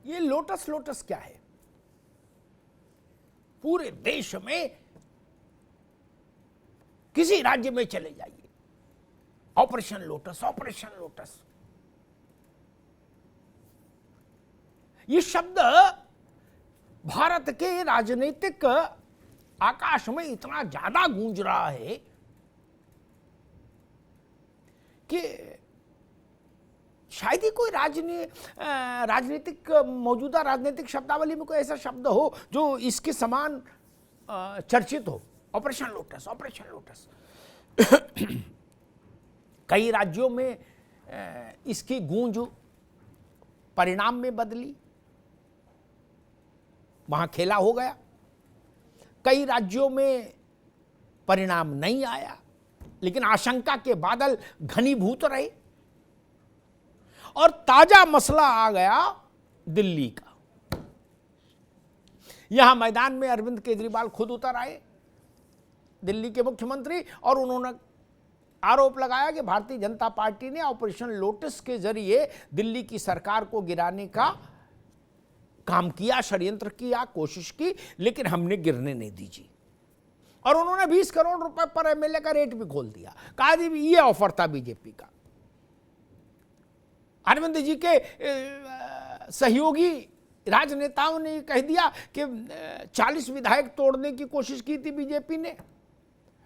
ये lotus lotus क्या है? पूरे देश में किसी राज्य में चले जाइए, ऑपरेशन लोटस, ऑपरेशन लोटस। ये शब्द भारत के राजनीतिक आकाश में इतना ज्यादा गूंज रहा है कि शायद ही कोई राजनीतिक मौजूदा राजनीतिक शब्दावली में कोई ऐसा शब्द हो जो इसके समान चर्चित हो। Operation lotus, operation lotus. कई राज्यों में इसकी गूंज परिणाम में बदली, वहां खेला हो गया। कई राज्यों में परिणाम नहीं आया, लेकिन आशंका के बादल घनीभूत रहे। और ताजा मसला आ गया दिल्ली का। यहां मैदान में अरविंद केजरीवाल खुद उतर आए, दिल्ली के मुख्यमंत्री, और उन्होंने आरोप लगाया कि भारतीय जनता पार्टी ने ऑपरेशन लोटस के जरिए दिल्ली की सरकार को गिराने का काम किया, षड्यंत्र किया, कोशिश की, लेकिन हमने गिरने नहीं दी जी। और उन्होंने 20 करोड़ रुपए पर एमएलए का रेट भी खोल दिया। कहा जी ये ऑफर था बीजेपी का। अरविंद जी के सहयोगी राजनेताओं ने कह दिया कि 40 विधायक तोड़ने की कोशिश की थी बीजेपी ने।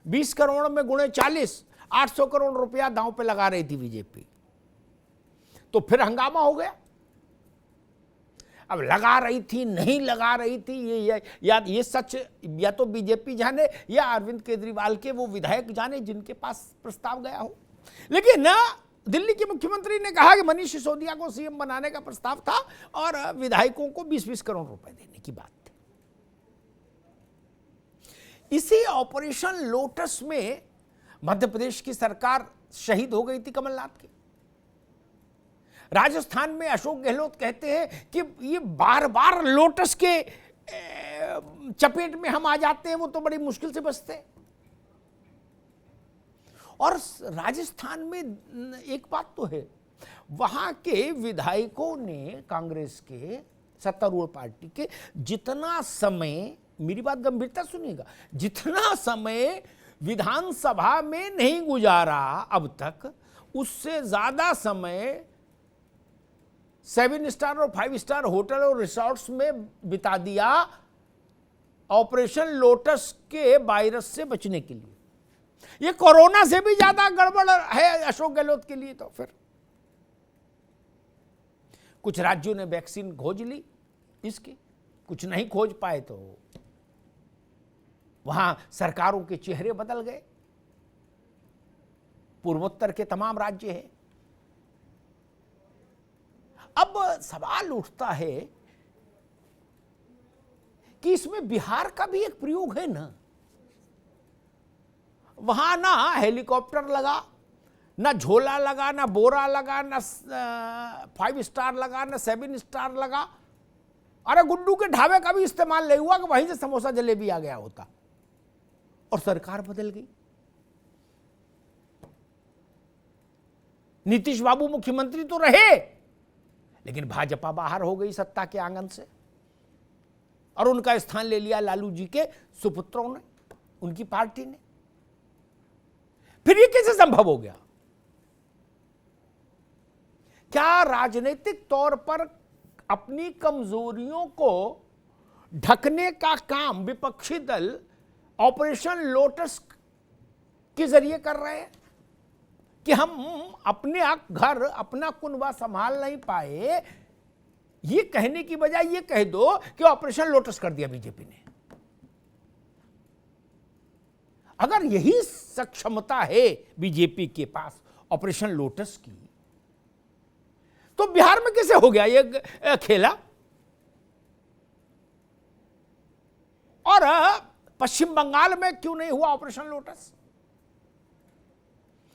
20 करोड़ में गुणे 40, 800 करोड़ रुपया दांव पे लगा रही थी बीजेपी। तो फिर हंगामा हो गया। अब लगा रही थी, नहीं लगा रही थी, ये सच या तो बीजेपी जाने या अरविंद केजरीवाल के वो विधायक जाने जिनके पास प्रस्ताव गया हो। लेकिन दिल्ली के मुख्यमंत्री ने कहा कि मनीष सिसोदिया को सीएम बनाने का प्रस्ताव था और विधायकों को 20-20 करोड़ रुपए देने की बात थी। इसी ऑपरेशन लोटस में मध्य प्रदेश की सरकार शहीद हो गई थी कमलनाथ की। राजस्थान में अशोक गहलोत कहते हैं कि ये बार बार लोटस के चपेट में हम आ जाते हैं, वो तो बड़ी मुश्किल से बचते हैं। और राजस्थान में एक बात तो है, वहां के विधायकों ने, कांग्रेस के, सत्तारूढ़ पार्टी के, जितना समय, मेरी बात गंभीरता सुनिएगा, जितना समय विधानसभा में नहीं गुजारा अब तक, उससे ज्यादा समय 7 स्टार और 5 स्टार होटल और रिसोर्ट्स में बिता दिया ऑपरेशन लोटस के वायरस से बचने के लिए। ये कोरोना से भी ज्यादा गड़बड़ है अशोक गहलोत के लिए। तो फिर कुछ राज्यों ने वैक्सीन खोज ली इसकी, कुछ नहीं खोज पाए तो वहां सरकारों के चेहरे बदल गए। पूर्वोत्तर के तमाम राज्य हैं। अब सवाल उठता है कि इसमें बिहार का भी एक प्रयोग है ना। वहां ना हेलीकॉप्टर लगा, ना झोला लगा, ना बोरा लगा, ना 5 स्टार लगा, ना 7 स्टार लगा। अरे गुड्डू के ढाबे का भी इस्तेमाल नहीं हुआ कि वहीं से समोसा जलेबी आ गया होता। और सरकार बदल गई। नीतीश बाबू मुख्यमंत्री तो रहे, लेकिन भाजपा बाहर हो गई सत्ता के आंगन से, और उनका स्थान ले लिया लालू जी के सुपुत्रों ने, उनकी पार्टी ने। फिर ये कैसे संभव हो गया? क्या राजनीतिक तौर पर अपनी कमजोरियों को ढकने का काम विपक्षी दल ऑपरेशन लोटस के जरिए कर रहे हैं कि हम अपने घर, अपना कुनबा संभाल नहीं पाए, ये कहने की बजाय ये कह दो कि ऑपरेशन लोटस कर दिया बीजेपी ने। अगर यही सक्षमता है बीजेपी के पास ऑपरेशन लोटस की, तो बिहार में कैसे हो गया ये खेला? और पश्चिम बंगाल में क्यों नहीं हुआ ऑपरेशन लोटस?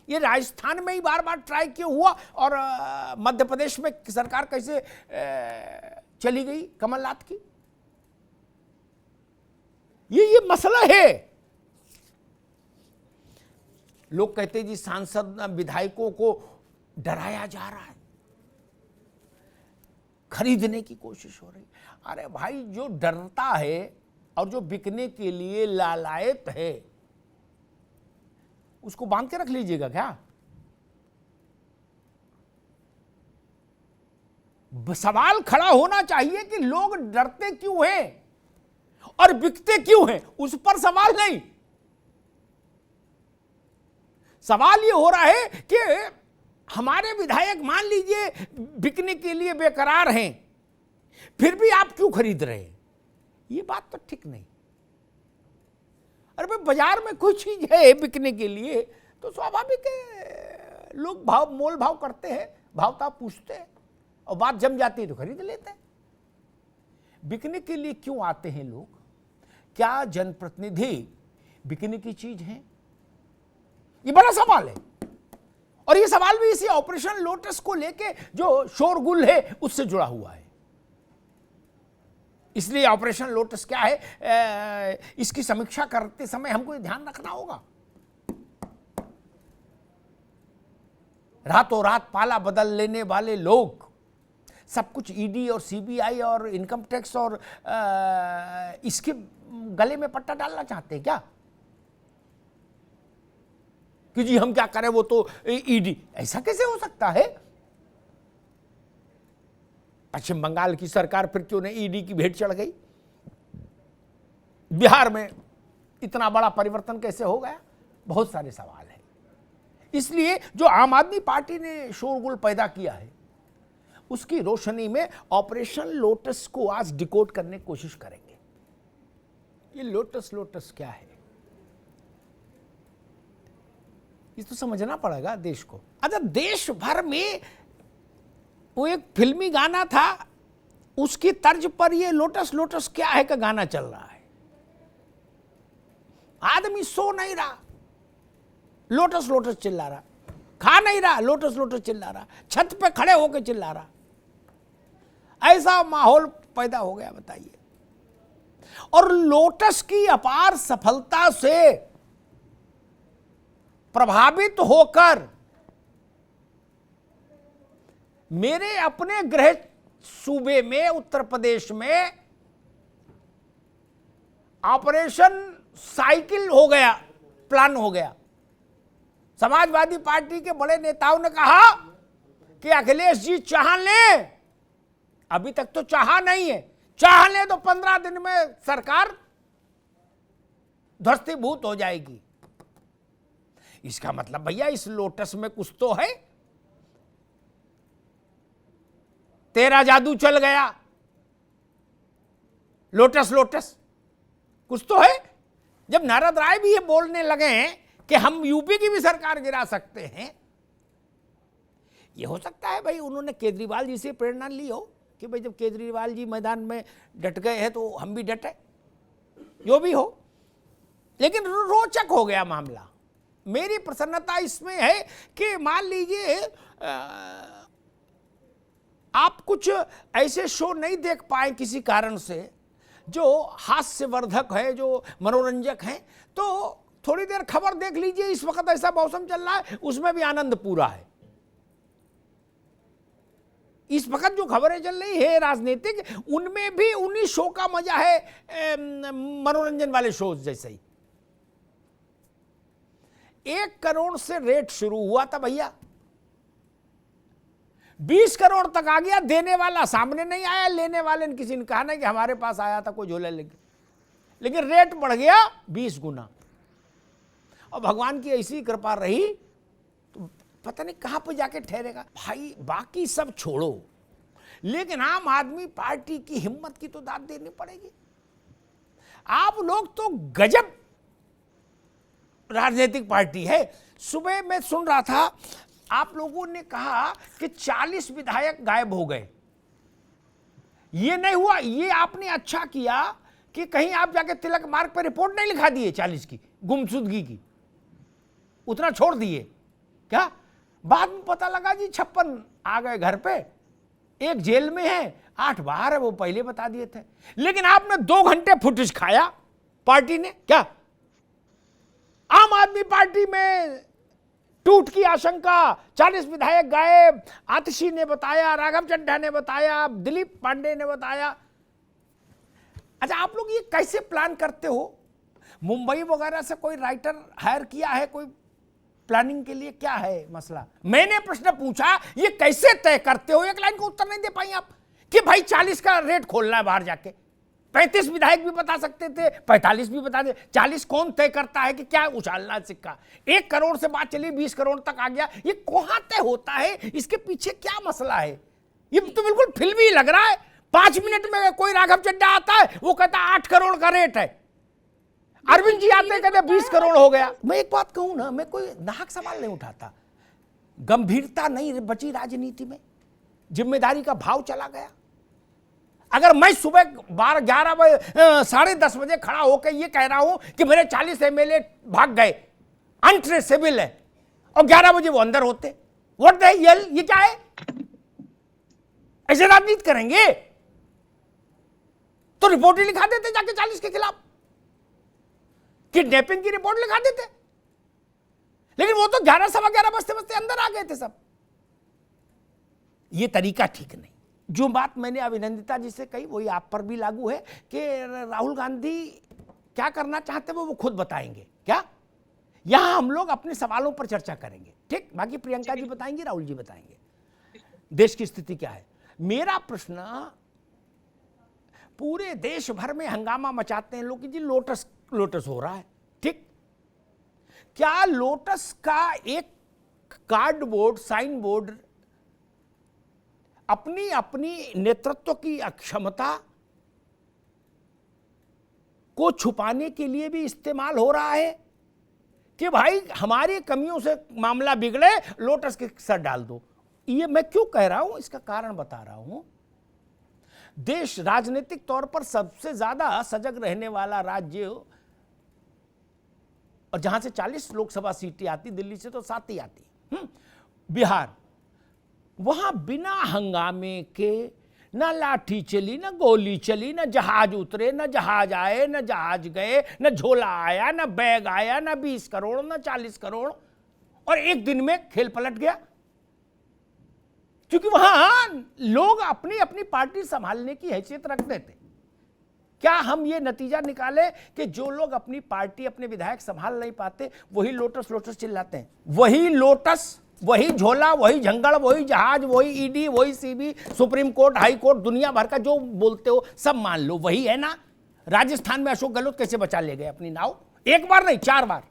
ये राजस्थान में ही बार बार ट्राई क्यों हुआ? और मध्य प्रदेश में सरकार कैसे चली गई कमलनाथ की? ये मसला है। लोग कहते हैं जी सांसद विधायकों को डराया जा रहा है। खरीदने की कोशिश हो रही। अरे भाई, जो डरता है और जो बिकने के लिए लालायत है उसको बांध के रख लीजिएगा क्या? सवाल खड़ा होना चाहिए कि लोग डरते क्यों हैं और बिकते क्यों हैं, उस पर सवाल नहीं। सवाल यह हो रहा है कि हमारे विधायक मान लीजिए बिकने के लिए बेकरार हैं, फिर भी आप क्यों खरीद रहे हैं? ये बात तो ठीक नहीं। अरे भाई, बाजार में कोई चीज है बिकने के लिए तो स्वाभाविक है लोग मोल भाव करते हैं, भाव ताव पूछते हैं और बात जम जाती है तो खरीद लेते हैं। बिकने के लिए क्यों आते हैं लोग? क्या जनप्रतिनिधि बिकने की चीज है? ये बड़ा सवाल है। और ये सवाल भी इसी ऑपरेशन लोटस को लेके जो शोरगुल है उससे जुड़ा हुआ है। इसलिए ऑपरेशन लोटस क्या है, इसकी समीक्षा करते समय हमको ध्यान रखना होगा। रातों रात पाला बदल लेने वाले लोग सब कुछ ईडी और सीबीआई और इनकम टैक्स और इसके गले में पट्टा डालना चाहते हैं क्या कि जी हम क्या करें, वो तो ईडी। ऐसा कैसे हो सकता है? पश्चिम बंगाल की सरकार फिर क्यों नहीं ईडी की भेंट चढ़ गई? बिहार में इतना बड़ा परिवर्तन कैसे हो गया? बहुत सारे सवाल हैं। इसलिए जो आम आदमी पार्टी ने शोरगुल पैदा किया है उसकी रोशनी में ऑपरेशन लोटस को आज डिकोड करने की कोशिश करेंगे। ये लोटस क्या है, ये तो समझना पड़ेगा देश को। अच्छा, देश भर में वो एक फिल्मी गाना था, उसकी तर्ज पर ये लोटस क्या है का गाना चल रहा है। आदमी सो नहीं रहा, लोटस चिल्ला रहा, खा नहीं रहा, लोटस चिल्ला रहा, छत पे खड़े होकर चिल्ला रहा। ऐसा माहौल पैदा हो गया, बताइए। और लोटस की अपार सफलता से प्रभावित होकर मेरे अपने गृह सूबे में उत्तर प्रदेश में ऑपरेशन साइकिल हो गया, प्लान हो गया। समाजवादी पार्टी के बड़े नेताओं ने कहा कि अखिलेश जी चाह लें, अभी तक तो चाहा नहीं है, चाह लें तो 15 दिन में सरकार ध्वस्तीभूत हो जाएगी। इसका मतलब भैया इस लोटस में कुछ तो है, तेरा जादू चल गया। लोटस कुछ तो है। जब नारद राय भी ये बोलने लगे हैं कि हम यूपी की भी सरकार गिरा सकते हैं, ये हो सकता है भाई उन्होंने केजरीवाल जी से प्रेरणा ली हो कि भाई जब केजरीवाल जी मैदान में डट गए हैं तो हम भी डटे, जो भी हो। लेकिन रोचक हो गया मामला। मेरी प्रसन्नता इसमें है कि मान लीजिए आप कुछ ऐसे शो नहीं देख पाए किसी कारण से जो हास्यवर्धक है, जो मनोरंजक है, तो थोड़ी देर खबर देख लीजिए। इस वक्त ऐसा मौसम चल रहा है, उसमें भी आनंद पूरा है। इस वक्त जो खबरें चल रही है राजनीतिक, उनमें भी उन्हीं शो का मजा है, मनोरंजन वाले शोज जैसे ही। 1 करोड़ से रेट शुरू हुआ था भैया, 20 करोड़ तक आ गया। देने वाला सामने नहीं आया, लेने वाले ने किसी ने कहा ना कि हमारे पास आया था कोई झोला लेके, लेकिन रेट बढ़ गया 20 गुना। और भगवान की ऐसी कृपा रही तो पता नहीं कहां पर जाके ठहरेगा भाई। बाकी सब छोड़ो, लेकिन आम आदमी पार्टी की हिम्मत की तो दाद देनी पड़ेगी। आप लोग तो गजब राजनीतिक पार्टी है। सुबह मैं सुन रहा था, आप लोगों ने कहा कि 40 विधायक गायब हो गए। ये नहीं हुआ, ये आपने अच्छा किया कि कहीं आप जाके तिलक मार्ग पर रिपोर्ट नहीं लिखा दिए 40 की गुमशुदगी की, उतना छोड़ दिए क्या? बाद में पता लगा जी 56 आ गए घर पे, 1 जेल में है, 8 बाहर है, वो पहले बता दिए थे। लेकिन आपने 2 घंटे फुटेज खाया पार्टी ने क्या? आम आदमी पार्टी में टूट की आशंका, 40 विधायक गायब, आतिशी ने बताया, राघव चड्ढा ने बताया, दिलीप पांडे ने बताया। अच्छा, आप लोग ये कैसे प्लान करते हो? मुंबई वगैरह से कोई राइटर हायर किया है कोई प्लानिंग के लिए? क्या है मसला? मैंने प्रश्न पूछा, ये कैसे तय करते हो? एक लाइन का उत्तर नहीं दे पाई आप कि भाई 40 का रेट खोलना है बाहर जाके। 35 विधायक भी बता सकते थे, 45 भी बता दे, 40 कौन तय करता है कि क्या उछालना है सिक्का? 1 करोड़ से बात चली 20 करोड़ तक आ गया, ये कहां तय होता है? इसके पीछे क्या मसला है? ये तो बिल्कुल फिल्मी लग रहा है। 5 मिनट में कोई राघव चड्ढा आता है, वो कहता है 8 करोड़ का रेट है, अरविंद जी आते कहते 20 करोड़ हो गया। मैं एक बात कहूं ना, मैं कोई नाहक सवाल नहीं उठाता, गंभीरता नहीं बची राजनीति में, जिम्मेदारी का भाव चला गया। अगर मैं सुबह 12-11 बजे 10:30 बजे खड़ा होकर ये कह रहा हूं कि मेरे 40 एमएलए भाग गए, अनट्रेसेबल है, और 11 बजे वो अंदर होते, व्हाट द हेल, ये क्या है? ऐसे राजनीति करेंगे तो रिपोर्ट ही लिखा देते जाके 40 के खिलाफ, किडनैपिंग की रिपोर्ट लिखा देते। लेकिन वो तो 11-11:15 बजते बजते अंदर आ गए थे सब। ये तरीका ठीक नहीं। जो बात मैंने अभिनंदिता जी से कही वही आप पर भी लागू है कि राहुल गांधी क्या करना चाहते हैं वो खुद बताएंगे। क्या यहां हम लोग अपने सवालों पर चर्चा करेंगे, ठीक? बाकी प्रियंका जी बताएंगे, राहुल जी बताएंगे देश की स्थिति क्या है। मेरा प्रश्न, पूरे देश भर में हंगामा मचाते हैं लोग कि जी लोटस लोटस हो रहा है, ठीक? क्या लोटस का एक कार्डबोर्ड साइन बोर्ड अपनी अपनी नेतृत्व की अक्षमता को छुपाने के लिए भी इस्तेमाल हो रहा है कि भाई हमारी कमियों से मामला बिगड़े, लोटस के सर डाल दो? ये मैं क्यों कह रहा हूं, इसका कारण बता रहा हूं। देश राजनीतिक तौर पर सबसे ज्यादा सजग रहने वाला राज्य, और जहां से 40 लोकसभा सीटें आती, दिल्ली से तो 7 ही आती, बिहार, वहां बिना हंगामे के न लाठी चली, न गोली चली, न जहाज उतरे, न जहाज आए, न जहाज गए, न झोला आया, न बैग आया, न 20 करोड़, न 40 करोड़, और एक दिन में खेल पलट गया। क्योंकि वहां लोग अपनी अपनी पार्टी संभालने की हैसियत रखते थे। क्या हम ये नतीजा निकाले कि जो लोग अपनी पार्टी, अपने विधायक संभाल नहीं पाते, वही लोटस लोटस चिल्लाते हैं? वही लोटस, वही झोला, वही झंगड़, वही जहाज, वही ईडी, वही CB, supreme court, high court, दुनिया भर का जो बोलते हो सब मान लो, वही है ना? राजस्थान में अशोक गहलोत कैसे बचा ले गए अपनी नाव? एक बार नहीं, 4 बार।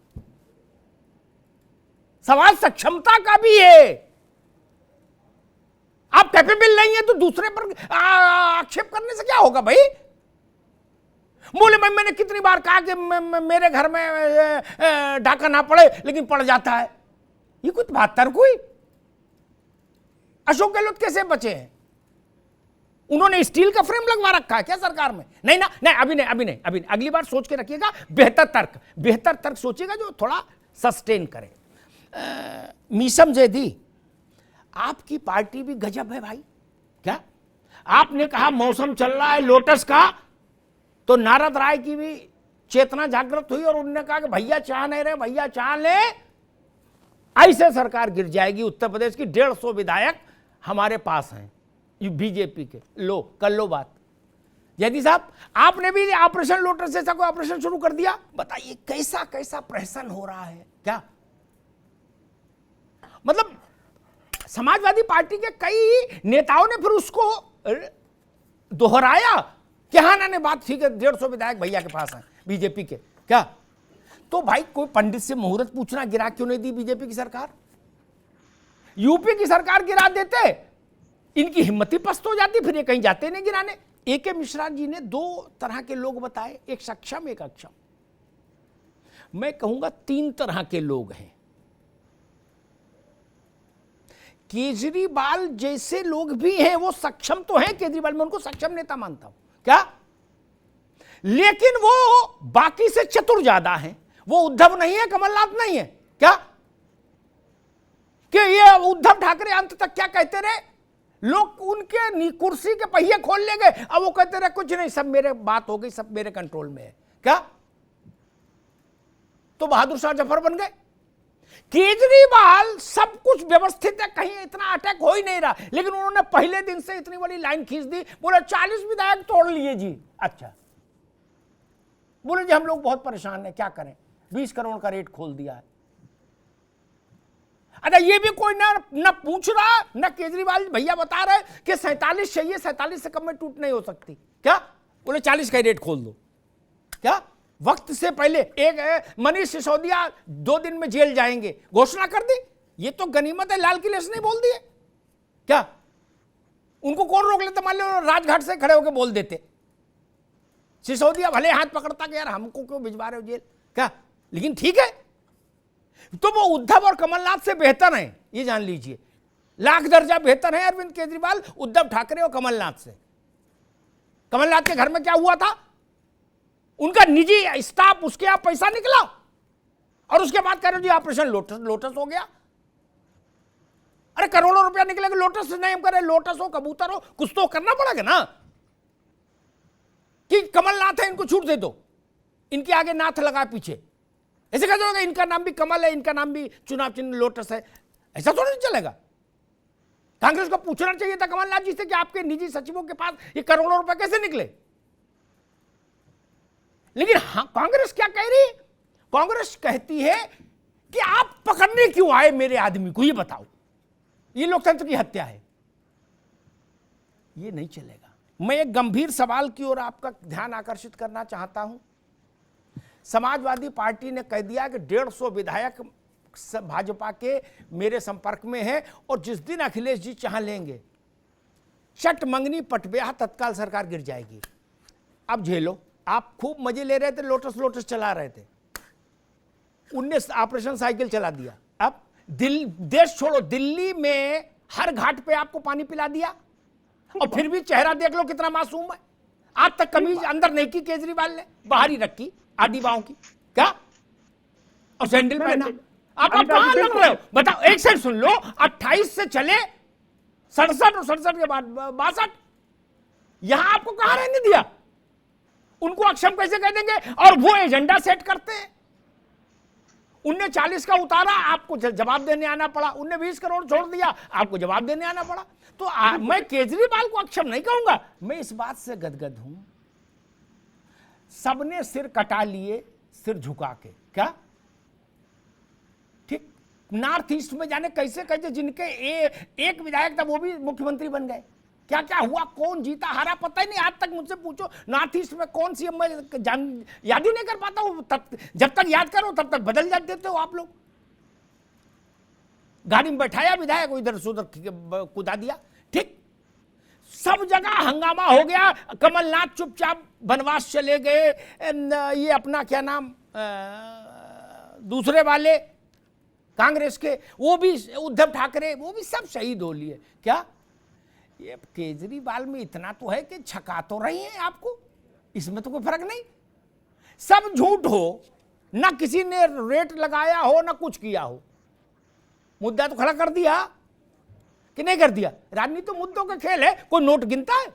सवाल सक्षमता का भी है। आप कैपेबल नहीं है तो दूसरे पर आक्षेप करने से क्या होगा भाई? बोले मैंने कितनी बार कहा कि मेरे घर में डाका ना पड़े, लेकिन पड़ जाता है। ये कुछ बात तर्क हुई? अशोक गहलोत कैसे बचे हैं? उन्होंने स्टील का फ्रेम लगवा रखा है क्या सरकार में? नहीं ना, नहीं, अभी नहीं, अगली बार सोच के रखिएगा, बेहतर तर्क सोचिएगा जो थोड़ा सस्टेन करे। मीसम जैदी, आपकी पार्टी भी गजब है भाई। क्या आपने कहा मौसम चल रहा है लोटस का, तो नारद राय की भी चेतना जागृत हुई और उन्होंने कहा कि भैया चाह नहीं रहे, भैया चाह ले, ऐसे सरकार गिर जाएगी। उत्तर प्रदेश की 150 विधायक हमारे पास हैं बीजेपी के। लो कर लो बात। जैदी साहब, आपने भी ऑपरेशन लोटस जैसा कोई ऑपरेशन शुरू कर दिया। बताइए कैसा कैसा प्रहसन हो रहा है। क्या मतलब समाजवादी पार्टी के कई नेताओं ने फिर उसको दोहराया कि हाँ ना बात ठीक है, 150 विधायक भैया के पास हैं बीजेपी के। क्या तो भाई कोई पंडित से मुहूर्त पूछना, गिरा क्यों नहीं दी बीजेपी की सरकार? यूपी की सरकार गिरा देते, इनकी हिम्मत ही पस्त हो जाती, फिर ये कहीं जाते नहीं गिराने। ए.के. मिश्रा जी ने 2 तरह के लोग बताए, एक सक्षम एक अक्षम। मैं कहूंगा 3 तरह के लोग हैं। केजरीवाल जैसे लोग भी हैं, वो सक्षम तो हैं, केजरीवाल, मैं उनको सक्षम नेता मानता हूं। क्या? लेकिन वो बाकी से चतुर ज्यादा हैं। वो उद्धव नहीं है, कमलनाथ नहीं है। क्या कि ये उद्धव ठाकरे अंत तक क्या कहते रहे, लोग उनके कुर्सी के पहिए खोल ले गए, अब वो कहते रहे कुछ नहीं, सब मेरे बात हो गई, सब मेरे कंट्रोल में है। क्या तो बहादुर शाह जफर बन गए? केजरीवाल सब कुछ व्यवस्थित है, कहीं इतना अटैक हो ही नहीं रहा, लेकिन उन्होंने पहले दिन से इतनी बड़ी लाइन खींच दी, बोले 40 विधायक तोड़ लिए जी। अच्छा, बोले जी हम लोग बहुत परेशान हैं, क्या करें, 20 करोड़ का रेट खोल दिया है। अच्छा, ये भी कोई ना पूछ रहा, ना केजरीवाल भैया बता रहे कि 47 चाहिए, 47 से कम में टूट नहीं हो सकती, क्या बोले 40 का रेट खोल दो। क्या वक्त से पहले एक मनीष सिसोदिया 2 दिन में जेल जाएंगे, घोषणा कर दी। ये तो गनीमत है, लाल किले से नहीं बोल दिए क्या? उनको कौन रोक लेता? मान लो राजघाट से खड़े होकर बोल देते, सिसोदिया भले हाथ पकड़ता कि यार हमको क्यों भिजवा रहे हो जेल, क्या? लेकिन ठीक है, तो वो उद्धव और कमलनाथ से बेहतर हैं, ये जान लीजिए, लाख दर्जा बेहतर है अरविंद केजरीवाल उद्धव ठाकरे और कमलनाथ से। कमलनाथ के घर में क्या हुआ था? उनका निजी स्टाफ, उसके यहां पैसा निकला और उसके बाद कह रहे जी ऑपरेशन लोटस लोटस हो गया। अरे करोड़ों रुपया निकलेगा, लोटस नहीं हम कर रहे, लोटस हो कबूतर हो, कुछ तो करना पड़ेगा ना, कि कमलनाथ है इनको छूट दे दो, इनके आगे नाथ लगा पीछे, ऐसे कह दो इनका नाम भी कमल है, इनका नाम भी चुनाव चिन्ह लोटस है, ऐसा थोड़ा नहीं चलेगा। कांग्रेस को पूछना चाहिए था कमलनाथ जी से कि आपके निजी सचिवों के पास ये करोड़ों रुपए कैसे निकले। लेकिन हाँ, कांग्रेस क्या कह रही है? कांग्रेस कहती है कि आप पकड़ने क्यों आए मेरे आदमी को, ये बताओ, ये लोकतंत्र की हत्या है। ये नहीं चलेगा। मैं एक गंभीर सवाल की ओर आपका ध्यान आकर्षित करना चाहता हूं। समाजवादी पार्टी ने कह दिया कि 150 विधायक भाजपा के मेरे संपर्क में हैं और जिस दिन अखिलेश जी चाह लेंगे चट मंगनी पटब्याह तत्काल सरकार गिर जाएगी। अब झेलो, आप खूब मजे ले रहे थे, लोटस लोटस चला रहे थे, 19 ऑपरेशन साइकिल चला दिया। अब देश छोड़ो, दिल्ली में हर घाट पे आपको पानी पिला दिया और फिर भी चेहरा देख लो कितना मासूम है। आज तक कमीज अंदर नहीं की केजरीवाल ने, बाहर ही रखी आडी बाहों की, क्या? और सैंडल पहना। आप कहां लग रहे हो बताओ? एक सेकंड सुन लो, 28 से चले 67 और 67 के बाद 62, यहां आपको कहां रहने दिया? उनको अक्षम कैसे कह देंगे? और वो एजेंडा सेट करते हैं। उनने 40 का उतारा, आपको जवाब देने आना पड़ा। उनने 20 करोड़ छोड़ दिया, आपको जवाब देने आना पड़ा। तो मैं केजरीवाल को अक्षम नहीं कहूंगा। मैं इस बात से गदगद हूं, सबने सिर कटा लिए सिर झुका के, क्या? ठीक, नॉर्थ ईस्ट में जाने कैसे कैसे जिनके एक विधायक था वो भी मुख्यमंत्री बन गए। क्या क्या हुआ, कौन जीता हारा पता ही नहीं। आज तक मुझसे पूछो नॉर्थ ईस्ट में कौन सी, मैं याद ही नहीं कर पाता हूं। जब तक याद करो तब तक बदल जाते देते हो आप लोग। गाड़ी में बैठाया विधायक, इधर से उधर कूदा दिया। ठीक, सब जगह हंगामा हो गया। कमलनाथ चुपचाप बनवास चले गए। ये अपना क्या नाम, दूसरे वाले कांग्रेस के, वो भी उद्धव ठाकरे, वो भी सब शहीद हो लिए। क्या ये केजरीवाल में इतना तो है कि छका तो रही हैं आपको, इसमें तो कोई फर्क नहीं। सब झूठ हो, ना किसी ने रेट लगाया हो, ना कुछ किया हो। मुद्दा तो खड़ा कर दिया कि नहीं कर दिया। राजनीति तो मुद्दों का खेल है, कोई नोट गिनता है?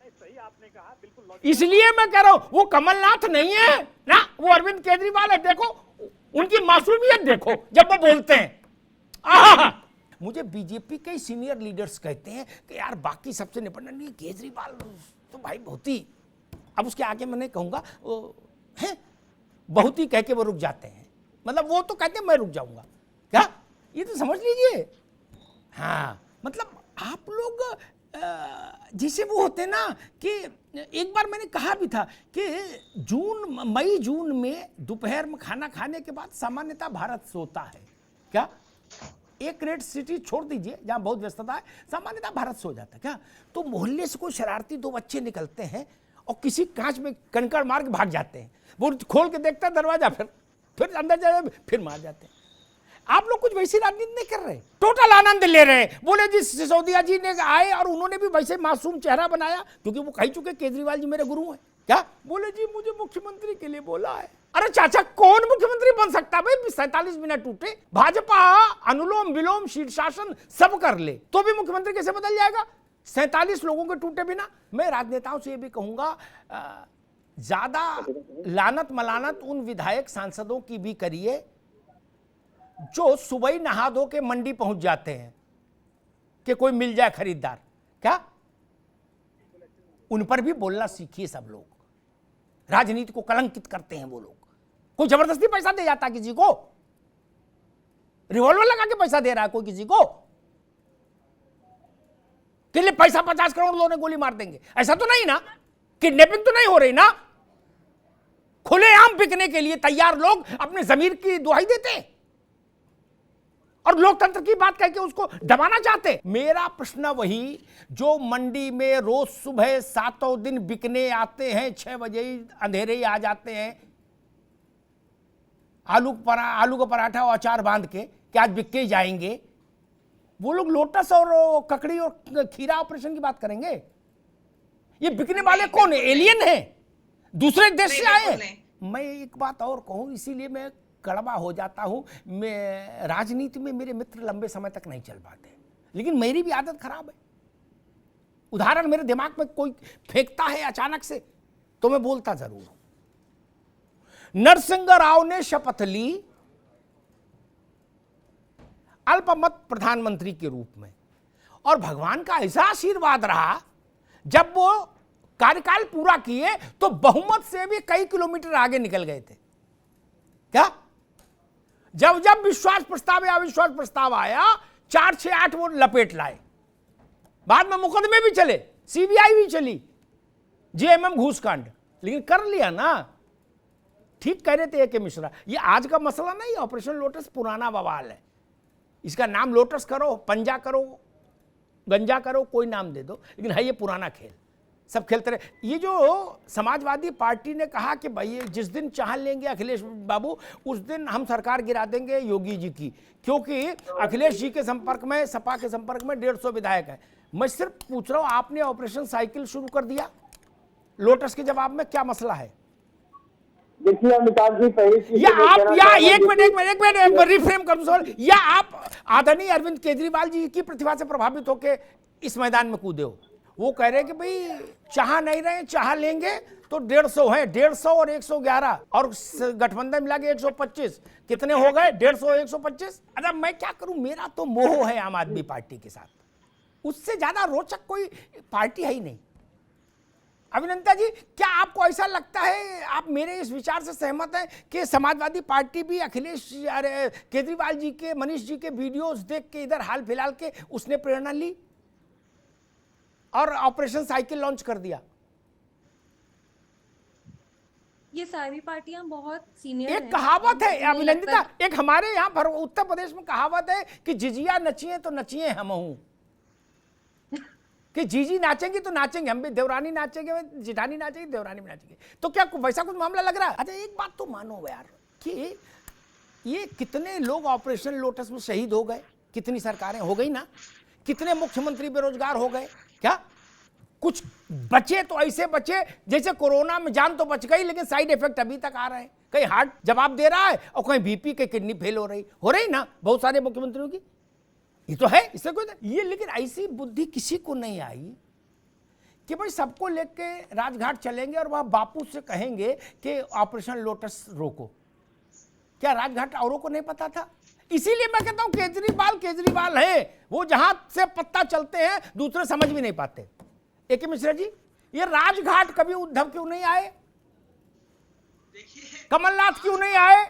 सही आपने कहा, बिल्कुल। इसलिए मैं कह रहा हूं वो कमलनाथ नहीं है ना, वो अरविंद केजरीवाल है। देखो उनकी मासूमियत देखो जब वो बोलते हैं। मुझे बीजेपी के सीनियर लीडर्स कहते हैं कि यार बाकी सबसे निपटना नहीं, केजरीवाल तो भाई बहुत ही, अब उसके आगे मैं नहीं कहूंगा, वो है बहुत ही कह के वो रुक जाते हैं। मतलब वो तो कहते हैं मैं रुक जाऊंगा, क्या? ये तो समझ लीजिए। हाँ, मतलब आप लोग जैसे वो होते ना कि एक बार मैंने कहा भी था कि मई जून में दोपहर में खाना खाने के बाद सामान्यतः भारत सोता है। क्या? एक रेड सिटी छोड़ दीजिए जहां बहुत व्यस्तता है, सामान्यतः भारत सो जाता है। क्या? तो मोहल्ले से कोई शरारती 2 बच्चे निकलते हैं और किसी कांच में कंकड़ मार के भाग जाते हैं। वो खोल के देखता है दरवाजा, फिर अंदर जाए, फिर मार जाते हैं। आप लोग कुछ वैसी राजनीति नहीं कर रहे, टोटल आनंद ले रहे हैं। बोले जी सिसोदिया जी ने आए और उन्होंने भी वैसे मासूम चेहरा बनाया, क्योंकि वो कह चुके केजरीवाल जी मेरे गुरु हैं। क्या? बोले जी मुझे मुख्यमंत्री के लिए बोला है। अरे चाचा, कौन मुख्यमंत्री बन सकता है भाई? 47 मिनट टूटे, भाजपा अनुलोम विलोम शीर्षासन सब कर ले तो भी मुख्यमंत्री कैसे बदल जाएगा 47 लोगों के टूटे बिना? मैं राजनेताओं से ये भी कहूंगा, ज्यादा लानत मलानत उन विधायक सांसदों की भी करिए जो सुबह ही नहा धो के मंडी पहुंच जाते हैं कि कोई मिल जाए खरीदार, क्या उन पर भी बोलना सीखिए सब लोग। राजनीति को कलंकित करते हैं वो लोग। कोई जबरदस्ती पैसा दे जाता किसी को, रिवॉल्वर लगा के पैसा दे रहा है कोई किसी को, के लिए पैसा 50 करोड़ दो ने गोली मार देंगे, ऐसा तो नहीं ना? किडनैपिंग तो नहीं हो रही ना? खुलेआम बिकने के लिए तैयार लोग अपने जमीर की दुहाई देते हैं और लोकतंत्र की बात कह के उसको दबाना चाहते। मेरा प्रश्न वही, जो मंडी में रोज सुबह 7 दिन बिकने आते हैं, 6 बजे ही अंधेरे ही आ जाते हैं, आलू का पराठा और अचार बांध के कि आज बिक के ही जाएंगे, वो लोग लोटस और ककड़ी और खीरा ऑपरेशन की बात करेंगे? ये बिकने वाले कौन है? एलियन है, दूसरे देश से आए। मैं एक बात और कहूं, इसीलिए मैं कड़वा हो जाता हूं। मैं राजनीति में मेरे मित्र लंबे समय तक नहीं चल पाते, लेकिन मेरी भी आदत खराब है। उदाहरण मेरे दिमाग में कोई फेंकता है अचानक से तो मैं बोलता जरूर हूं। नरसिंह राव ने शपथ ली अल्पमत प्रधानमंत्री के रूप में, और भगवान का ऐसा आशीर्वाद रहा, जब वो कार्यकाल पूरा किए तो बहुमत से भी कई किलोमीटर आगे निकल गए थे। क्या जब जब विश्वास प्रस्ताव या अविश्वास प्रस्ताव आया, 4, 6, 8 वो लपेट लाए। बाद में मुकदमे भी चले, सीबीआई भी चली, जेएमएम घूसकांड, लेकिन कर लिया ना। ठीक कह रहे थे ए.के. मिश्रा, ये आज का मसला नहीं, ऑपरेशन लोटस पुराना बवाल है। इसका नाम लोटस करो, पंजा करो, गंजा करो, कोई नाम दे दो, लेकिन है ये पुराना खेल, सब खेलते रहे। ये जो समाजवादी पार्टी ने कहा कि भाई जिस दिन चाह लेंगे अखिलेश बाबू, उस दिन हम सरकार गिरा देंगे योगी जी की, क्योंकि अखिलेश जी के संपर्क में, सपा के संपर्क में 150 विधायक है। मैं सिर्फ पूछ रहा हूं, आपने ऑपरेशन साइकिल शुरू कर दिया लोटस के जवाब में, क्या मसला है? देखिए अमिताभ जी, या आप, या एक मिनट रिफ्रेम कर दूं, या आप आदरणीय अरविंद केजरीवाल जी की प्रतिभा से प्रभावित होकर इस मैदान में कूदे हो? वो कह रहे हैं कि भाई चाह नहीं रहे, चाह लेंगे तो 150 है, 150 और 111 और गठबंधन मिला के 125, कितने हो गए? 150, 125। अच्छा मैं क्या करूं, मेरा तो मोह है आम आदमी पार्टी के साथ, उससे ज्यादा रोचक कोई पार्टी है ही नहीं। अभिनंदा जी, क्या आपको ऐसा लगता है, आप मेरे इस विचार से सहमत हैं कि समाजवादी पार्टी भी अखिलेश केजरीवाल जी के, मनीष जी के वीडियोस देख के, इधर हाल फिलहाल के, उसने प्रेरणा ली और ऑपरेशन साइकिल लॉन्च कर दिया? ये सारी पार्टियां बहुत सीनियर एक कहावत है अभिनंदिता, एक हमारे यहाँ पर उत्तर प्रदेश में कहावत है कि जिजिया नचिए तो नचिए हम हूं, कि जीजी नाचेंगे तो नाचेंगे हम भी, देवरानी नाचेंगे, जिठानी नाचेंगे, देवरानी भी नाचेंगे। तो क्या वैसा कुछ मामला लग रहा है? अच्छा एक बात तो मानो यार, कि ये कितने लोग ऑपरेशन लोटस में शहीद हो गए, कितनी सरकारें हो गई ना, कितने मुख्यमंत्री बेरोजगार हो गए, क्या कुछ बचे तो ऐसे बचे जैसे कोरोना में जान तो बच गई, लेकिन साइड इफेक्ट अभी तक आ रहे हैं। कहीं हार्ट जवाब दे रहा है और कहीं बीपी के किडनी फेल हो रही ना बहुत सारे मुख्यमंत्रियों की। ये तो है, इससे कोई ये, लेकिन ऐसी बुद्धि किसी को नहीं आई कि भाई सबको लेके राजघाट चलेंगे और वहां बापू से कहेंगे कि ऑपरेशन लोटस रोको। क्या राजघाट औरों को नहीं पता था? इसीलिए मैं कहता हूं केजरीवाल है, वो जहां से पत्ता चलते हैं दूसरे समझ भी नहीं पाते। ए.के. मिश्रा जी, ये राजघाट कभी उद्धव क्यों नहीं आए, कमलनाथ क्यों नहीं आए?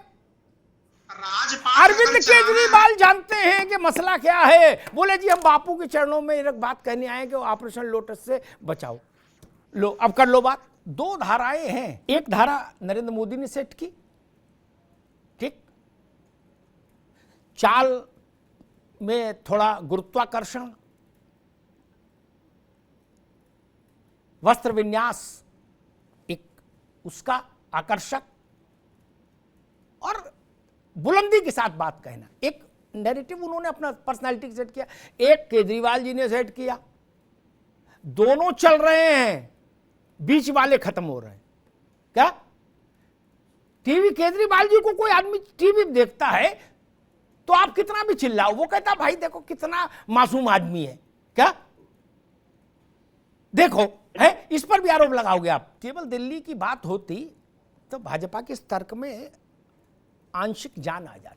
अरविंद केजरीवाल जानते हैं कि मसला क्या है। बोले जी हम बापू के चरणों में एक बात कहने आए कि ऑपरेशन लोटस से बचाओ। लो अब कर लो बात। 2 धाराएं हैं, एक धारा नरेंद्र मोदी ने सेट की, ठीक, चाल में थोड़ा गुरुत्वाकर्षण, वस्त्र विन्यास एक उसका आकर्षक, और बुलंदी के साथ बात कहना, एक नैरेटिव उन्होंने अपना पर्सनालिटी सेट किया। एक केजरीवाल जी ने सेट किया, दोनों चल रहे हैं, बीच वाले खत्म हो रहे हैं। क्या टीवी, केजरीवाल जी को कोई आदमी टीवी देखता है तो आप कितना भी चिल्लाओ, वो कहता भाई देखो कितना मासूम आदमी है, क्या देखो है, इस पर भी आरोप लगाओगे आप। केवल दिल्ली की बात होती तो भाजपा के इस तर्क में आंशिक जान आ जाए।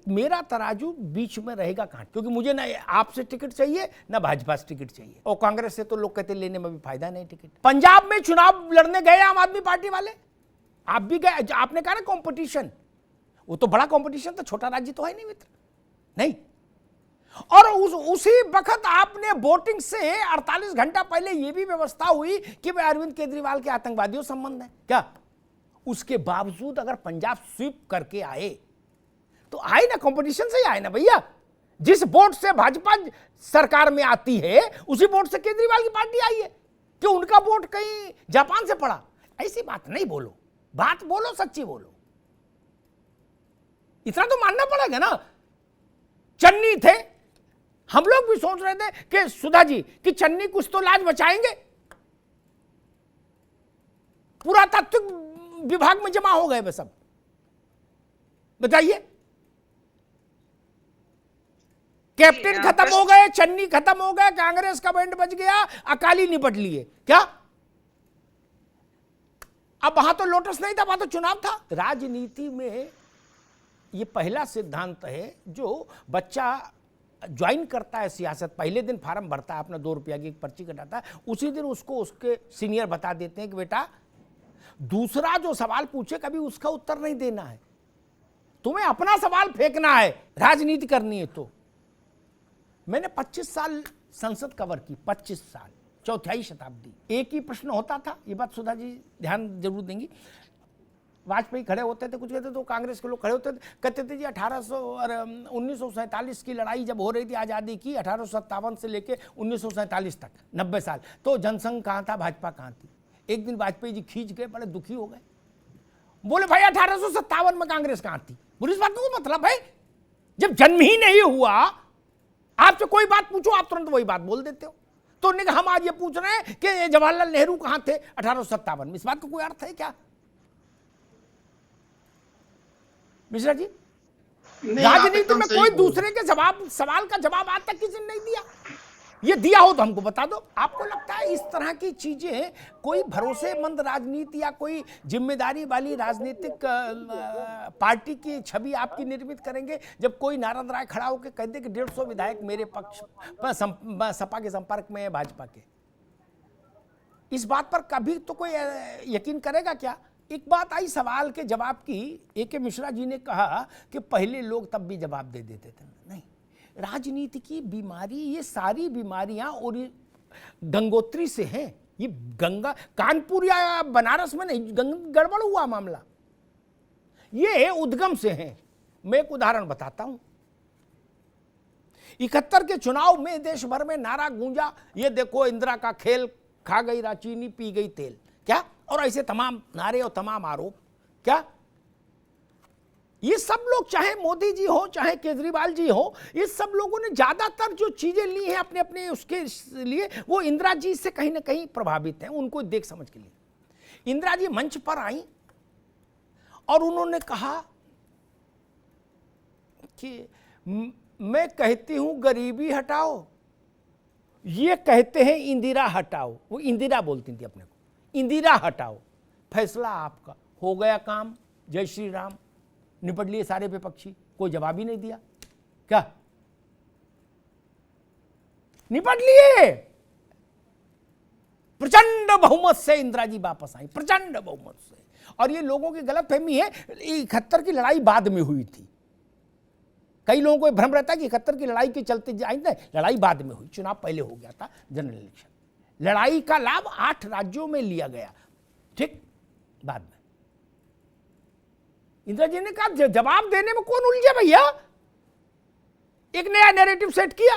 मेरा तराजू बीच में रहेगा कहां, क्योंकि मुझे ना आपसे टिकट चाहिए ना भाजपा से टिकट चाहिए, और कांग्रेस से तो लोग कहते लेने में भी फायदा नहीं टिकट। पंजाब में चुनाव लड़ने गए आम आदमी पार्टी वाले, आप भी गए, आपने कहा ना कंपटीशन, वो तो बड़ा कंपटीशन था, छोटा राज्य तो है नहीं मित्र, नहीं। और उसी वक्त आपने वोटिंग से 48 घंटा पहले यह भी व्यवस्था हुई कि भाई अरविंद केजरीवाल के आतंकवादियों संबंध है क्या। उसके बावजूद अगर पंजाब स्वीप करके आए तो आए ना, कंपटीशन से ही आए ना भैया। जिस वोट से भाजपा सरकार में आती है उसी वोट से केजरीवाल की पार्टी आई है, कि उनका वोट कहीं जापान से पड़ा। ऐसी बात नहीं बोलो, बात बोलो, सच्ची बोलो, इतना तो मानना पड़ेगा ना। चन्नी थे, हम लोग भी सोच रहे थे कि सुधा जी कि चन्नी कुछ तो लाज बचाएंगे, पुरातात्विक विभाग में जमा हो गए वे सब। बताइए, कैप्टन खत्म हो गए, चन्नी खत्म हो गए, कांग्रेस का बैंड बज गया, अकाली निपट लिए क्या। अब वहां तो लोटस नहीं था, वहां तो चुनाव था। राजनीति में ये पहला सिद्धांत है, जो बच्चा ज्वाइन करता है सियासत, पहले दिन फार्म भरता है, अपना 2 रुपया की एक पर्ची कटाता है, उसी दिन उसको उसके सीनियर बता देते हैं कि बेटा दूसरा जो सवाल पूछे कभी उसका उत्तर नहीं देना है, तुम्हें अपना सवाल फेंकना है, राजनीति करनी है। तो मैंने 25 साल संसद कवर की, 25 साल, चौथाई शताब्दी, एक ही प्रश्न होता था। ये बात सुधा जी ध्यान जरूर देंगी। वाजपेयी खड़े होते थे, कुछ कहते तो कांग्रेस के लोग खड़े होते थे, कहते थे जी 1947 की लड़ाई जब हो रही थी आज़ादी की, 1857 से लेके 1947 तक 90 साल, तो जनसंघ कहाँ था, भाजपा कहाँ थी। एक दिन वाजपेयी जी खींच गए, बड़े दुखी हो गए, बोले भाई 1857 में कांग्रेस कहाँ थी। बोले इस बात का मतलब है, जब जन्म ही नहीं हुआ, आपसे कोई बात पूछो आप तुरंत वही बात बोल देते हो। तो उन्होंने कहा हम आज ये पूछ रहे हैं कि जवाहरलाल नेहरू कहाँ थे 1857 में, इस बात का कोई अर्थ है क्या मिश्रा जी? राजनीति में कोई दूसरे के सवाल का जवाब आज तक किसी ने नहीं दिया। ये दिया हो तो हमको बता दो। आपको लगता है इस तरह की चीजें कोई भरोसेमंद राजनीति या कोई जिम्मेदारी वाली राजनीतिक पार्टी की छवि आपकी निर्मित करेंगे, जब कोई नारद राय खड़ा होकर कह दे कि 150 विधायक मेरे पक्ष पर सपा के संपर्क में है भाजपा के, इस बात पर कभी तो कोई यकीन करेगा क्या? एक बात आई सवाल के जवाब की, ए.के. मिश्रा जी ने कहा कि पहले लोग तब भी जवाब दे देते थे। नहीं, राजनीति की बीमारी, ये सारी बीमारियां और गंगोत्री से हैं। ये गंगा कानपुर या बनारस में नहीं गड़बड़ हुआ मामला, ये उद्गम से है। मैं एक उदाहरण बताता हूं। 71 के चुनाव में देश भर में नारा गूंजा, ये देखो इंदिरा का खेल, खा गई राचीनी पी गई तेल, क्या, और ऐसे तमाम नारे और तमाम आरोप। क्या ये सब लोग, चाहे मोदी जी हो चाहे केजरीवाल जी हो, ये सब लोगों ने ज्यादातर जो चीजें ली हैं अपने अपने उसके लिए, वो इंदिरा जी से कहीं ना कहीं प्रभावित हैं, उनको देख समझ के लिए। इंदिरा जी मंच पर आई और उन्होंने कहा कि मैं कहती हूं गरीबी हटाओ, ये कहते हैं इंदिरा हटाओ। वो इंदिरा बोलती थी अपने को, इंदिरा हटाओ, फैसला आपका, हो गया काम, जय श्री राम, निपट लिए सारे विपक्षी। कोई जवाब ही नहीं दिया। क्या निपट लिए? प्रचंड बहुमत से इंदिरा जी वापस आई, प्रचंड बहुमत से। और ये लोगों की गलतफहमी है, 71 की लड़ाई बाद में हुई थी। कई लोगों को भ्रम रहता है कि 71 की लड़ाई के चलते आई ना, लड़ाई बाद में हुई, चुनाव पहले हो गया था, जनरल इलेक्शन। लड़ाई का लाभ 8 राज्यों में लिया गया, ठीक, बाद में। इंदिरा जी ने कहा जवाब देने में कौन उलझे भैया, एक नया नैरेटिव सेट किया।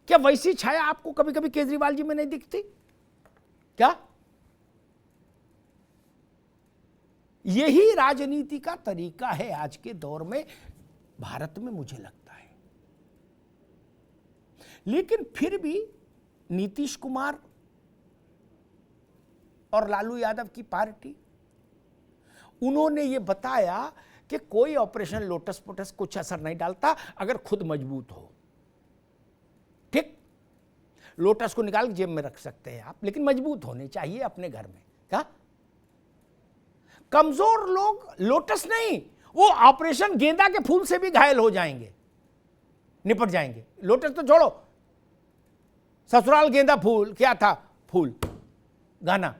क्या वैसी छाया आपको कभी कभी केजरीवाल जी में नहीं दिखती क्या? यही राजनीति का तरीका है आज के दौर में भारत में, मुझे लगता है। लेकिन फिर भी नीतीश कुमार और लालू यादव की पार्टी, उन्होंने ये बताया कि कोई ऑपरेशन लोटस पोटस कुछ असर नहीं डालता अगर खुद मजबूत हो। ठीक, लोटस को निकाल के जेब में रख सकते हैं आप, लेकिन मजबूत होने चाहिए अपने घर में। क्या कमजोर लोग लोटस नहीं, वो ऑपरेशन गेंदा के फूल से भी घायल हो जाएंगे, निपट जाएंगे। लोटस तो छोड़ो, ससुराल गेंदा फूल क्या था, फूल गाना,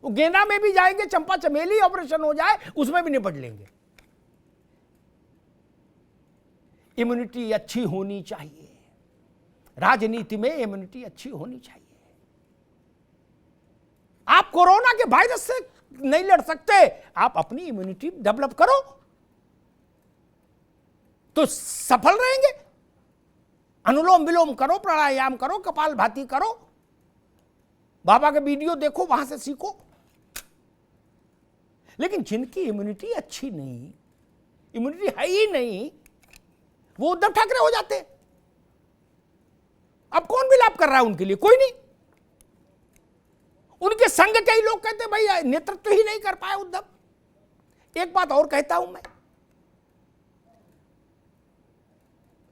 वो गेंदा में भी जाएंगे, चंपा चमेली ऑपरेशन हो जाए उसमें भी निपट लेंगे। इम्यूनिटी अच्छी होनी चाहिए, राजनीति में इम्यूनिटी अच्छी होनी चाहिए। आप कोरोना के वायरस से नहीं लड़ सकते, आप अपनी इम्यूनिटी डेवलप करो तो सफल रहेंगे। अनुलोम विलोम करो, प्राणायाम करो, कपालभाति करो, बाबा के वीडियो देखो, वहां से सीखो। लेकिन जिनकी इम्यूनिटी अच्छी नहीं, इम्यूनिटी है ही नहीं, वो उद्धव ठाकरे हो जाते। अब कौन विलाप कर रहा है उनके लिए? कोई नहीं। उनके संग कई लोग कहते भाई नेतृत्व ही नहीं कर पाए उद्धव। एक बात और कहता हूं मैं,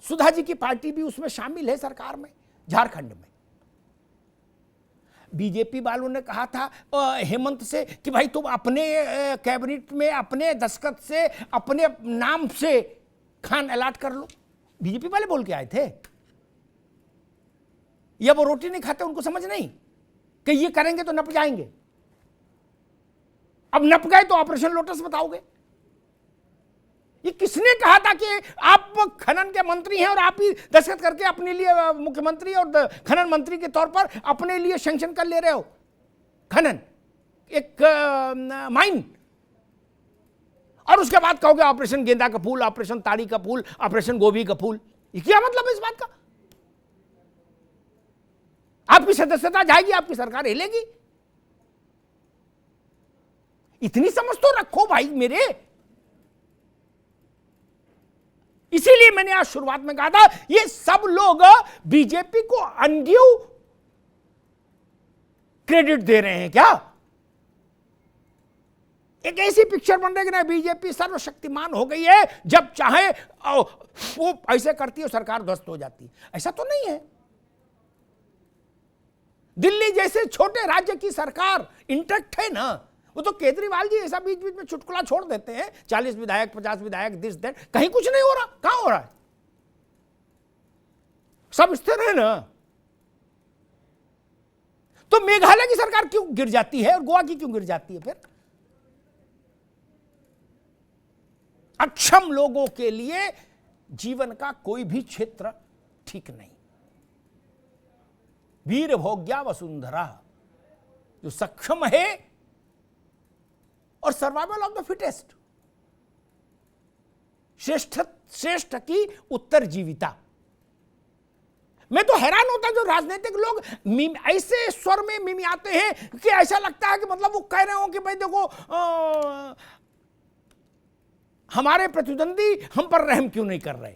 सुधा जी की पार्टी भी उसमें शामिल है सरकार में, झारखंड में। बीजेपी वालों ने कहा था हेमंत से कि भाई तुम अपने कैबिनेट में अपने दस्तखत से अपने नाम से खान अलॉट कर लो। बीजेपी वाले बोल के आए थे। या वो रोटी नहीं खाते, उनको समझ नहीं कि ये करेंगे तो नप जाएंगे। अब नप गए तो ऑपरेशन लोटस बताओगे। ये किसने कहा था कि आप खनन के मंत्री हैं और आप ही दस्तखत करके अपने लिए मुख्यमंत्री और खनन मंत्री के तौर पर अपने लिए सैंक्शन कर ले रहे हो खनन, एक माइन, और उसके बाद कहोगे ऑपरेशन गेंदा का फूल, ऑपरेशन ताड़ी का फूल, ऑपरेशन गोभी का फूल। ये क्या मतलब है इस बात का? आपकी सदस्यता जाएगी, आपकी सरकार हिलेगी। इतनी समझ तो रखो भाई मेरे। इसीलिए मैंने आज शुरुआत में कहा था ये सब लोग बीजेपी को अनड्यू क्रेडिट दे रहे हैं। क्या एक ऐसी पिक्चर बन रही है कि ना बीजेपी सर्वशक्तिमान हो गई है, जब चाहे वो ऐसे करती है सरकार ध्वस्त हो जाती है। ऐसा तो नहीं है। दिल्ली जैसे छोटे राज्य की सरकार इंटैक्ट है ना। वो तो केजरीवाल जी ऐसा बीच बीच में चुटकुला छोड़ देते हैं, 40 विधायक 50 विधायक दिस दैट, कहीं कुछ नहीं हो रहा। कहां हो रहा है? सब स्थिर है ना। तो मेघालय की सरकार क्यों गिर जाती है और गोवा की क्यों गिर जाती है? फिर अक्षम लोगों के लिए जीवन का कोई भी क्षेत्र ठीक नहीं। वीर भोग्या वसुंधरा, जो सक्षम है और सर्वाइवल ऑफ द फिटेस्ट, श्रेष्ठ की उत्तरजीविता। मैं तो हैरान होता जो राजनीतिक लोग ऐसे स्वर में मिमियाते हैं कि ऐसा लगता है कि मतलब वो कह रहे हो कि भाई देखो हमारे प्रतिद्वंदी हम पर रहम क्यों नहीं कर रहे।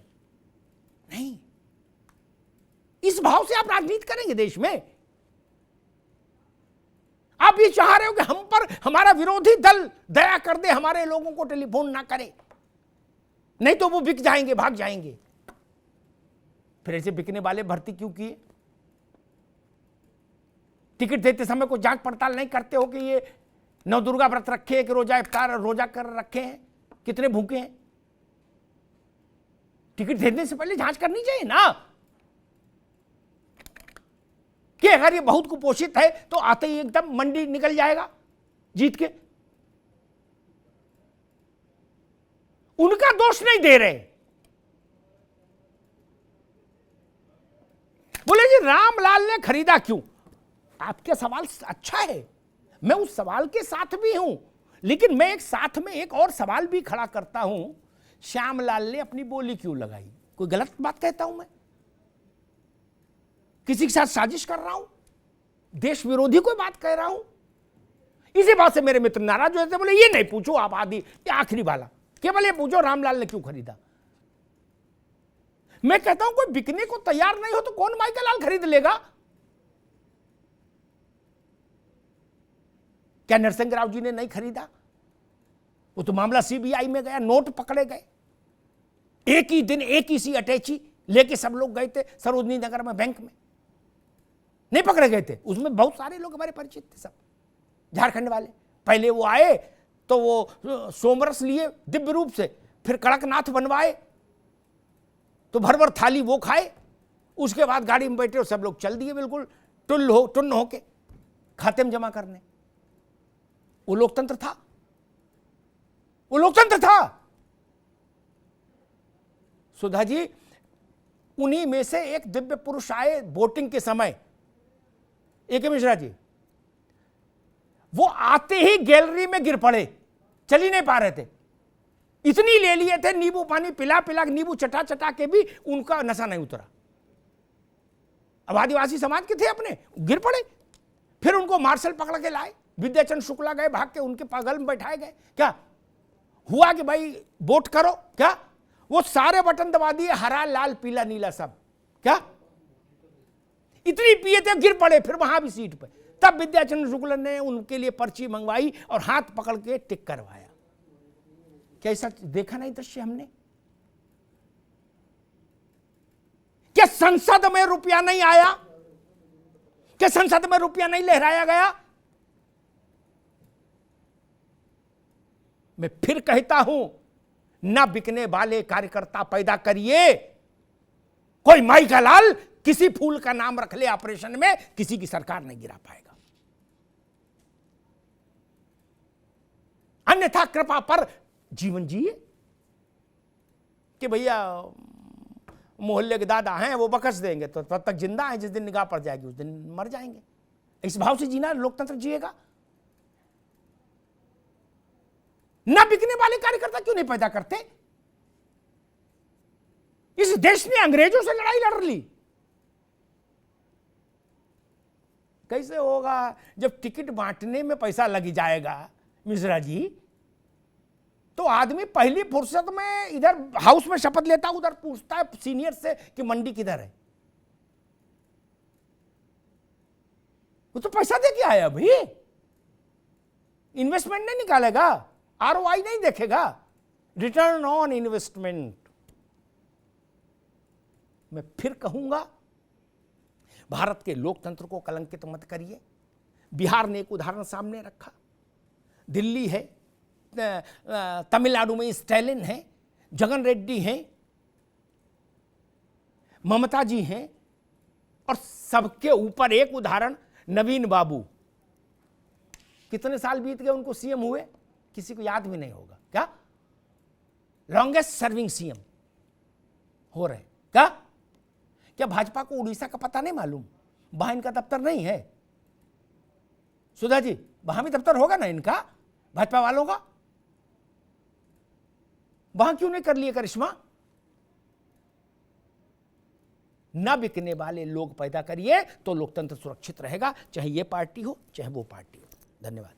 नहीं, इस भाव से आप राजनीति करेंगे देश में? आप ये चाह रहे हो कि हम पर हमारा विरोधी दल दया कर दे, हमारे लोगों को टेलीफोन ना करे, नहीं तो वो बिक जाएंगे, भाग जाएंगे। फिर ऐसे बिकने वाले भर्ती क्यों किए? टिकट देते समय कोई जांच पड़ताल नहीं करते हो कि ये नवदुर्गा व्रत रखे हैं कि रोजा इफ्तार रोजा कर रखे हैं, कितने भूखे हैं? टिकट देने से पहले जांच करनी चाहिए ना कि अगर ये बहुत कुपोषित है तो आते ही एकदम मंडी निकल जाएगा जीत के। उनका दोष नहीं दे रहे। बोले जी रामलाल ने खरीदा क्यों? आपका सवाल अच्छा है, मैं उस सवाल के साथ भी हूं, लेकिन मैं एक साथ में एक और सवाल भी खड़ा करता हूं, श्यामलाल ने अपनी बोली क्यों लगाई? कोई गलत बात कहता हूं मैं? किसी के साथ साजिश कर रहा हूं? देश विरोधी कोई बात कह रहा हूं? इसी बात से मेरे मित्र नाराज हुए थे, बोले ये नहीं पूछो आप आदि, ये आखिरी वाला, केवल ये पूछो रामलाल ने क्यों खरीदा। मैं कहता हूं कोई बिकने को तैयार नहीं हो तो कौन माइकल लाल खरीद लेगा? क्या नरसिंह राव जी ने नहीं खरीदा? वो तो मामला सीबीआई में गया, नोट पकड़े गए, एक ही दिन एक ही सी अटैची लेके सब लोग गए थे सरोजनी नगर में बैंक में, नहीं पकड़े गए थे। उसमें बहुत सारे लोग हमारे परिचित थे, सब झारखंड वाले। पहले वो आए तो वो सोमरस लिए दिव्य रूप से, फिर कड़कनाथ बनवाए तो भर भर थाली वो खाए, उसके बाद गाड़ी में बैठे और सब लोग चल दिए बिल्कुल टुन्न होके खाते में जमा करने। वो लोकतंत्र था, वो लोकतंत्र था। सुधा जी, उन्हीं में से एक दिव्य पुरुष आए वोटिंग के समय, ए.के. मिश्रा जी, वो आते ही गैलरी में गिर पड़े, चल ही नहीं पा रहे थे, इतनी ले लिए थे, नींबू पानी पिला पिला, नींबू चटा चटा के भी उनका नशा नहीं उतरा। अब आदिवासी समाज के थे अपने, गिर पड़े। फिर उनको मार्शल पकड़ के लाए, विद्याचंद्र शुक्ला गए भाग के, उनके बगल में बैठाए गए। क्या हुआ कि भाई वोट करो, क्या वो सारे बटन दबा दिए, हरा लाल पीला नीला सब, क्या इतनी पिए थे, गिर पड़े फिर वहां भी सीट पे। तब विद्याचंद्र शुक्ला ने उनके लिए पर्ची मंगवाई और हाथ पकड़ के टिक करवाया। क्या ऐसा देखा नहीं दृश्य हमने? क्या संसद में रुपया नहीं आया? क्या संसद में रुपया नहीं लहराया गया? मैं फिर कहता हूं, न बिकने वाले कार्यकर्ता पैदा करिए। कोई माई का लाल किसी फूल का नाम रख ले ऑपरेशन में, किसी की सरकार नहीं गिरा पाएगा। अन्यथा कृपा पर जीवन जिए कि भैया मोहल्ले के दादा हैं, वो बकस देंगे तो तब तक जिंदा है, जिस दिन निगाह पड़ जाएगी उस दिन मर जाएंगे। इस भाव से जीना लोकतंत्र जिएगा। ना बिकने वाले कार्यकर्ता क्यों नहीं पैदा करते? इस देश ने अंग्रेजों से लड़ाई लड़ ली। कैसे होगा जब टिकट बांटने में पैसा लग जाएगा मिश्रा जी, तो आदमी पहली फुर्सत में इधर हाउस में शपथ लेता, उधर पूछता है सीनियर से कि मंडी किधर है। वो तो पैसा दे के आया भाई, इन्वेस्टमेंट नहीं निकालेगा, आरओआई नहीं देखेगा, रिटर्न ऑन इन्वेस्टमेंट। मैं फिर कहूंगा, भारत के लोकतंत्र को कलंकित मत करिए। बिहार ने एक उदाहरण सामने रखा, दिल्ली है, तमिलनाडु में स्टैलिन है, जगन रेड्डी हैं, ममता जी हैं, और सबके ऊपर एक उदाहरण नवीन बाबू। कितने साल बीत गए उनको सीएम हुए, किसी को याद भी नहीं होगा। क्या लॉन्गेस्ट सर्विंग सीएम हो रहे। क्या भाजपा को उड़ीसा का पता नहीं मालूम? वहां इनका दफ्तर नहीं है। सुधा जी, वहां भी दफ्तर होगा ना इनका, भाजपा वालों का। वहां क्यों नहीं कर लिए करिश्मा? न बिकने वाले लोग पैदा करिए तो लोकतंत्र सुरक्षित रहेगा, चाहे ये पार्टी हो चाहे वो पार्टी हो। धन्यवाद।